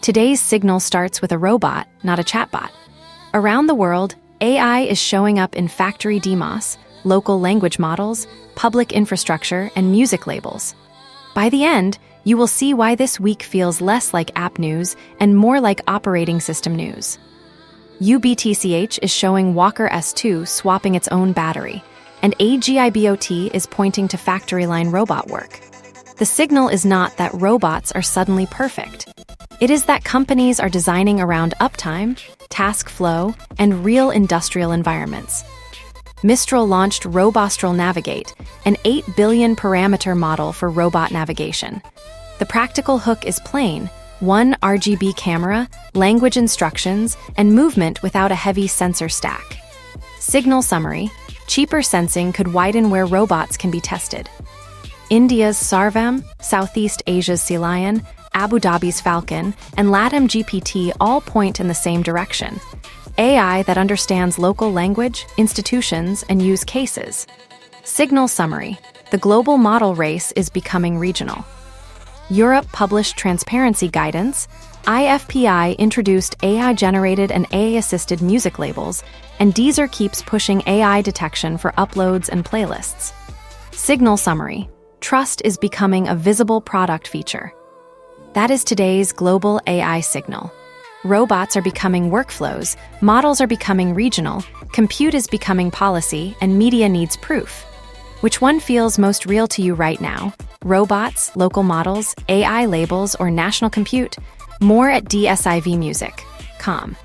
Today's signal starts with a robot, not a chatbot. Around the world, AI is showing up in factory demos, local language models, public infrastructure, and music labels. By the end, you will see why this week feels less like app news and more like operating system news. UBTCH is showing Walker S2 swapping its own battery, and AGIBOT is pointing to factory line robot work. The signal is not that robots are suddenly perfect. It is that companies are designing around uptime, task flow, and real industrial environments. Mistral launched Robostral Navigate, an 8 billion parameter model for robot navigation. The practical hook is plain: one RGB camera, language instructions, and movement without a heavy sensor stack. Signal summary: cheaper sensing could widen where robots can be tested. India's Sarvam, Southeast Asia's Sea Lion, Abu Dhabi's Falcon, and LATAM GPT all point in the same direction: AI that understands local language, institutions, and use cases. Signal summary: the global model race is becoming regional. Europe published transparency guidance, IFPI introduced AI-generated and AI-assisted music labels, and Deezer keeps pushing AI detection for uploads and playlists. Signal summary: trust is becoming a visible product feature. That is today's global AI signal. Robots are becoming workflows, models are becoming regional, compute is becoming policy, and media needs proof. Which one feels most real to you right now? Robots, local models, AI labels, or national compute? More at DSIV Music.com.